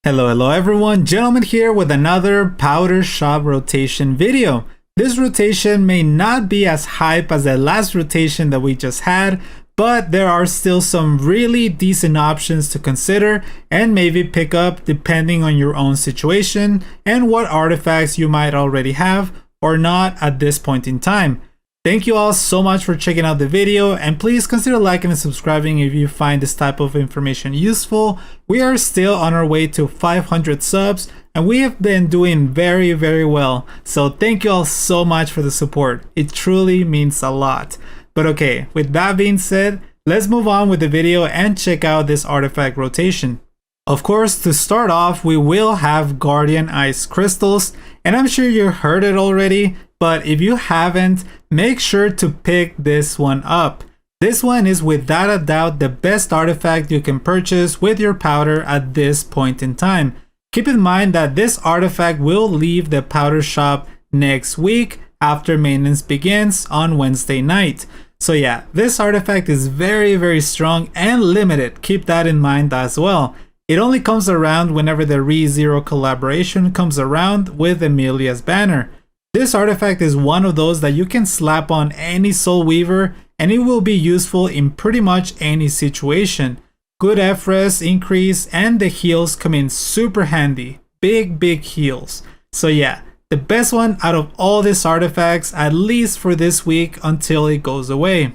Hello everyone, Gentleman here with another powder shop rotation video. This rotation may not be as hype as the last rotation that we just had, but there are still some really decent options to consider and maybe pick up depending on your own situation and what artifacts you might already have or not at this point in time. Thank you all so much for checking out the video, and please consider liking and subscribing if you find this type of information useful. We are still on our way to 500 subs and we have been doing very well. So thank you all so much for the support. It truly means a lot. But okay, with that being said, let's move on with the video and check out this artifact rotation. Of course, to start off, we will have Guardian Ice Crystals, and I'm sure you heard it already, but if you haven't, make sure to pick this one up. This one is without a doubt the best artifact you can purchase with your powder at this point in time. Keep in mind that this artifact will leave the powder shop next week after maintenance begins on Wednesday night. So yeah, this artifact is very strong and limited. Keep that in mind as well. It only comes around whenever the ReZero collaboration comes around with Amarillus banner. This artifact is one of those that you can slap on any Soul Weaver and it will be useful in pretty much any situation. Good FRES increase and the heals come in super handy. Big heals. So yeah, the best one out of all these artifacts, at least for this week until it goes away.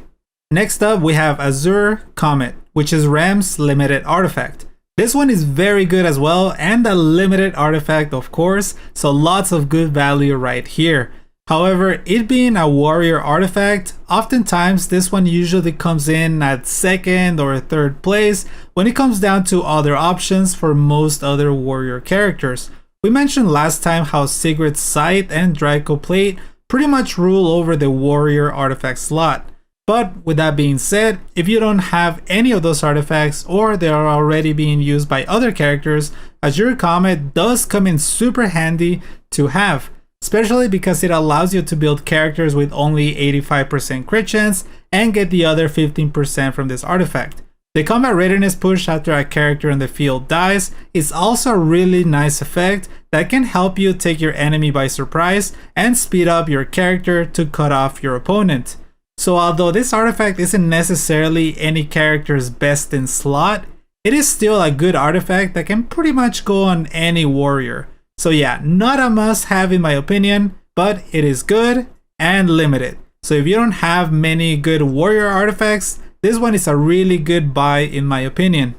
Next up we have Azure Comet, which is Ram's limited artifact. This one is very good as well, and a limited artifact of course, so lots of good value right here. However, it being a warrior artifact, oftentimes this one usually comes in at second or third place when it comes down to other options for most other warrior characters. We mentioned last time how Sigrid's Sight and Draco Plate pretty much rule over the warrior artifact slot. But with that being said, if you don't have any of those artifacts or they are already being used by other characters, Azure Comet does come in super handy to have, especially because it allows you to build characters with only 85% crit chance and get the other 15% from this artifact. The combat readiness push after a character in the field dies is also a really nice effect that can help you take your enemy by surprise and speed up your character to cut off your opponent. So although this artifact isn't necessarily any character's best in slot, it is still a good artifact that can pretty much go on any warrior. So yeah, not a must have in my opinion, but it is good and limited. So if you don't have many good warrior artifacts, this one is a really good buy in my opinion.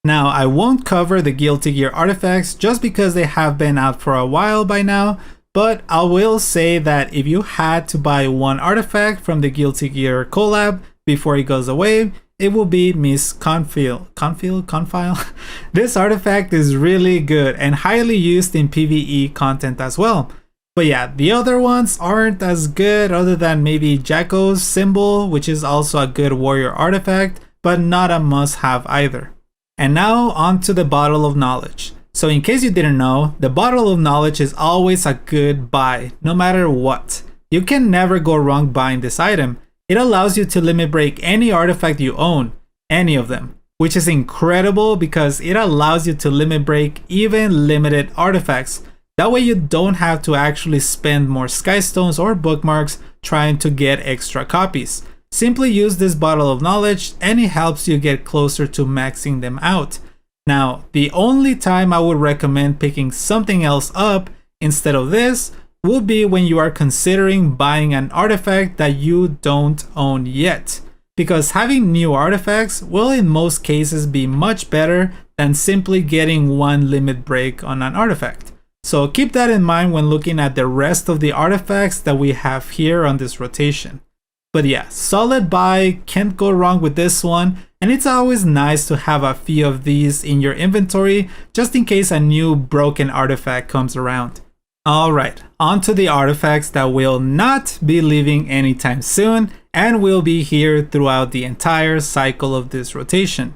Now I won't cover the Guilty Gear artifacts just because they have been out for a while by now, but I will say that if you had to buy one artifact from the Guilty Gear collab before it goes away, it will be Miss Confile. This artifact is really good and highly used in PvE content as well. But yeah, the other ones aren't as good other than maybe Jacko's Symbol, which is also a good warrior artifact, but not a must-have either. And now on to the Bottle of Knowledge. So in case you didn't know, the Bottle of Knowledge is always a good buy, no matter what. You can never go wrong buying this item. It allows you to limit break any artifact you own, any of them, which is incredible because it allows you to limit break even limited artifacts. That way you don't have to actually spend more Skystones or bookmarks trying to get extra copies. Simply use this Bottle of Knowledge and it helps you get closer to maxing them out. Now, the only time I would recommend picking something else up instead of this would be when you are considering buying an artifact that you don't own yet. Because having new artifacts will in most cases be much better than simply getting one limit break on an artifact. So keep that in mind when looking at the rest of the artifacts that we have here on this rotation. But yeah, solid buy, can't go wrong with this one, and it's always nice to have a few of these in your inventory just in case a new broken artifact comes around. Alright, on to the artifacts that will not be leaving anytime soon and will be here throughout the entire cycle of this rotation.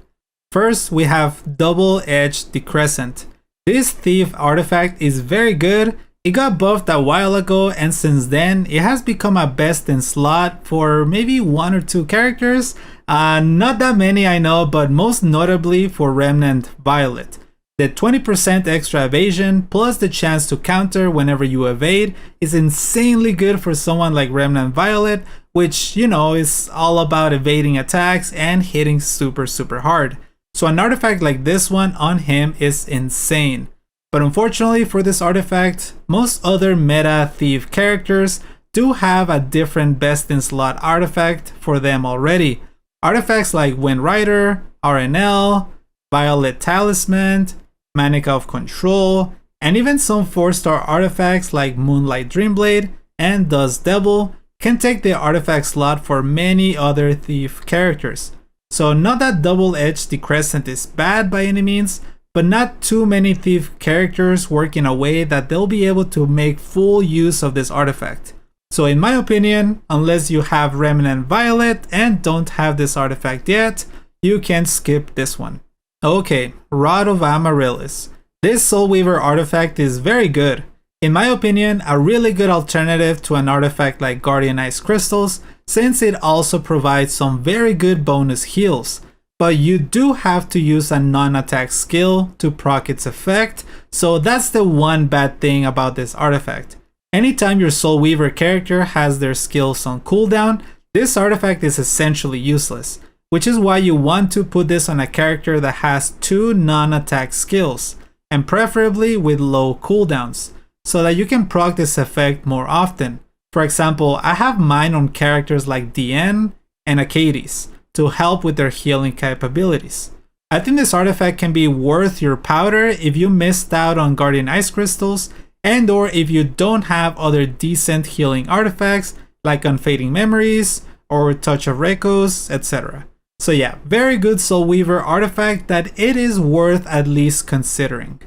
First, we have Double-Edged Crescent. This Thief artifact is very good. It got buffed a while ago and since then it has become a best in slot for maybe one or two characters. Not that many I know, but most notably for Remnant Violet. The 20% extra evasion plus the chance to counter whenever you evade is insanely good for someone like Remnant Violet, which, you know, is all about evading attacks and hitting super hard. So an artifact like this one on him is insane. But unfortunately for this artifact, most other meta thief characters do have a different best in slot artifact for them already. Artifacts like Wind Rider, RNL, Violet Talisman, Manica of Control, and even some 4-star artifacts like Moonlight Dreamblade and Dust Devil can take the artifact slot for many other thief characters. So not that double-edged the Crescent is bad by any means, but not too many thief characters work in a way that they'll be able to make full use of this artifact. So in my opinion, unless you have Remnant Violet and don't have this artifact yet, you can skip this one. Okay, Rod of Amarillus. This Soul Weaver artifact is very good. In my opinion, a really good alternative to an artifact like Guardian Ice Crystals, since it also provides some very good bonus heals. But you do have to use a non-attack skill to proc its effect, so that's the one bad thing about this artifact. Anytime your Soul Weaver character has their skills on cooldown, this artifact is essentially useless, which is why you want to put this on a character that has 2 non-attack skills, and preferably with low cooldowns, so that you can proc this effect more often. For example, I have mine on characters like DN and Acades to help with their healing capabilities. I think this artifact can be worth your powder if you missed out on Guardian Ice Crystals and or if you don't have other decent healing artifacts like Unfading Memories or Touch of Rekos, etc. So yeah, very good Soul Weaver artifact that it is worth at least considering.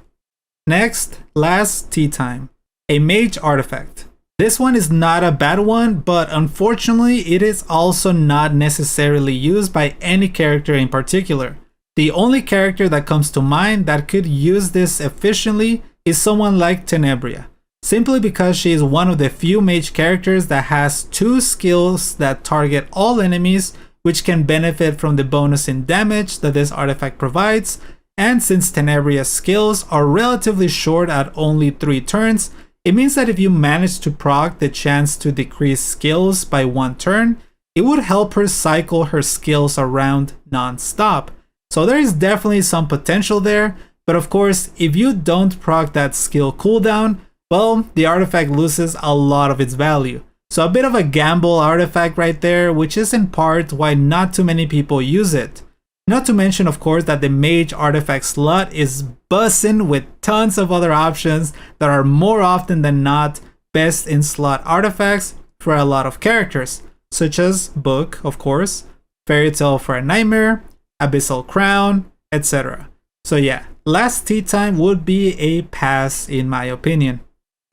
Next, last tea time, a mage artifact. This one is not a bad one, but unfortunately it is also not necessarily used by any character in particular. The only character that comes to mind that could use this efficiently is someone like Tenebria, simply because she is one of the few mage characters that has 2 skills that target all enemies, which can benefit from the bonus in damage that this artifact provides, and since Tenebria's skills are relatively short at only 3 turns, it means that if you manage to proc the chance to decrease skills by 1 turn, it would help her cycle her skills around non-stop. So there is definitely some potential there, but of course, if you don't proc that skill cooldown, well, the artifact loses a lot of its value. So a bit of a gamble artifact right there, which is in part why not too many people use it. Not to mention, of course, that the mage artifact slot is bussin' with tons of other options that are more often than not best in slot artifacts for a lot of characters, such as Book, of course, Fairy Tale for a Nightmare, Abyssal Crown, etc. So yeah, last tea time would be a pass in my opinion.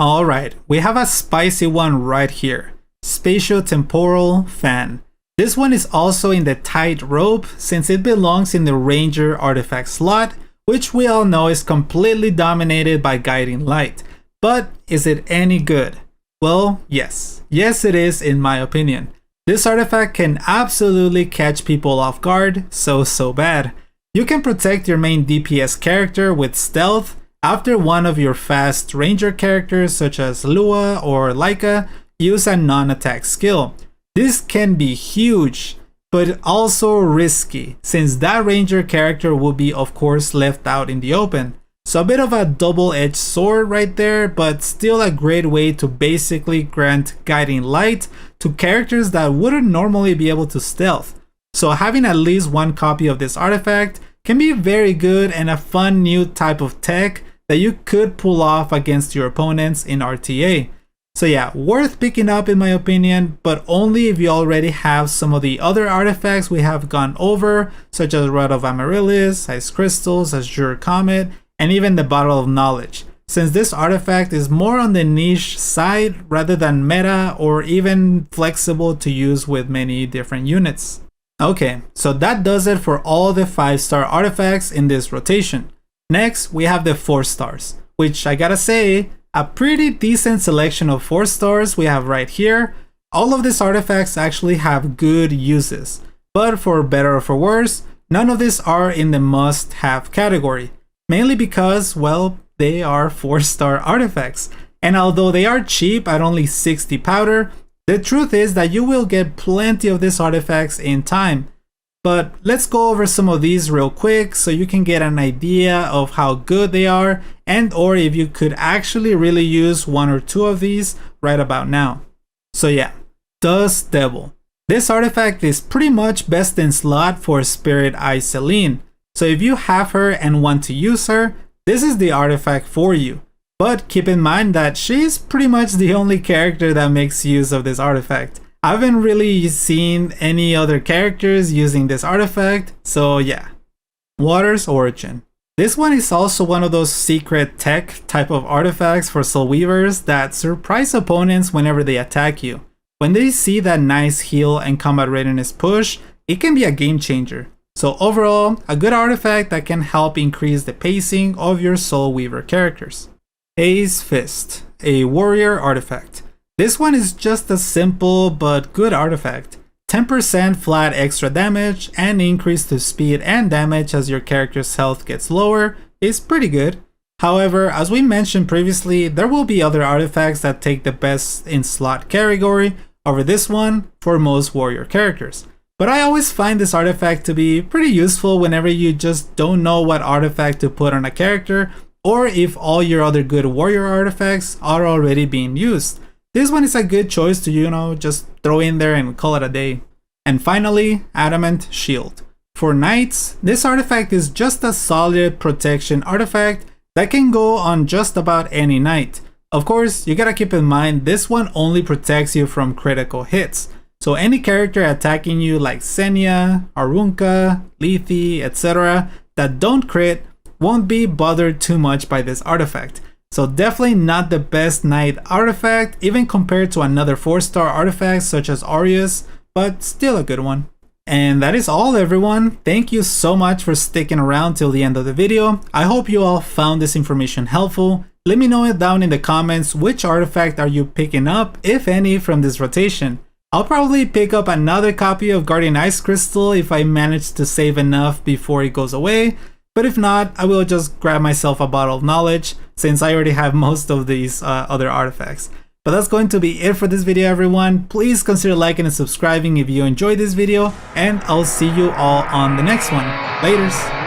Alright, we have a spicy one right here, Spatial Temporal Fan. This one is also in the Tightrope since it belongs in the Ranger artifact slot, which we all know is completely dominated by Guiding Light. But is it any good? Well, yes. Yes it is in my opinion. This artifact can absolutely catch people off guard, so bad. You can protect your main DPS character with stealth after one of your fast Ranger characters such as Lua or Laika use a non-attack skill. This can be huge, but also risky, since that Ranger character will be of course left out in the open. So a bit of a double-edged sword right there, but still a great way to basically grant Guiding Light to characters that wouldn't normally be able to stealth. So having at least one copy of this artifact can be very good and a fun new type of tech that you could pull off against your opponents in RTA. So yeah, worth picking up in my opinion, but only if you already have some of the other artifacts we have gone over, such as Rod of Amarillus, Ice Crystals, Azure Comet, and even the Bottle of Knowledge, since this artifact is more on the niche side rather than meta or even flexible to use with many different units. Okay, so that does it for all the 5-star artifacts in this rotation. Next, we have the 4 stars, which I gotta say, a pretty decent selection of 4 stars we have right here. All of these artifacts actually have good uses, but for better or for worse, none of these are in the must-have category. mainly because, well, they are 4-star artifacts. And although they are cheap at only 60 powder, the truth is that you will get plenty of these artifacts in time. But let's go over some of these real quick so you can get an idea of how good they are, and or if you could actually really use 1 or 2 of these right about now. So yeah, Dust Devil. This artifact is pretty much best in slot for Spirit Eye Celine. So if you have her and want to use her, this is the artifact for you. But keep in mind that she's pretty much the only character that makes use of this artifact. I haven't really seen any other characters using this artifact, so yeah. Water's Origin. This one is also one of those secret tech type of artifacts for Soul Weavers that surprise opponents whenever they attack you. When they see that nice heal and combat readiness push, it can be a game changer. So overall, a good artifact that can help increase the pacing of your Soul Weaver characters. Ace Fist, a warrior artifact. This one is just a simple but good artifact. 10% flat extra damage and increase to speed and damage as your character's health gets lower is pretty good. However, as we mentioned previously, there will be other artifacts that take the best in slot category over this one for most warrior characters. But I always find this artifact to be pretty useful whenever you just don't know what artifact to put on a character, or if all your other good warrior artifacts are already being used. This one is a good choice to, just throw in there and call it a day. And finally, Adamant Shield. For knights, this artifact is just a solid protection artifact that can go on just about any knight. Of course, you gotta keep in mind this one only protects you from critical hits. So any character attacking you like Xenia, Arunca, Lethe, etc. that don't crit won't be bothered too much by this artifact. So definitely not the best knight artifact, even compared to another 4-star artifact such as Amarillus, but still a good one. And that is all, everyone. Thank you so much for sticking around till the end of the video. I hope you all found this information helpful. Let me know it down in the comments which artifact are you picking up, if any, from this rotation. I'll probably pick up another copy of Guardian Ice Crystal if I manage to save enough before it goes away. But if not, I will just grab myself a bottle of knowledge, since I already have most of these other artifacts. But that's going to be it for this video, everyone. Please consider liking and subscribing if you enjoyed this video, and I'll see you all on the next one. Laters!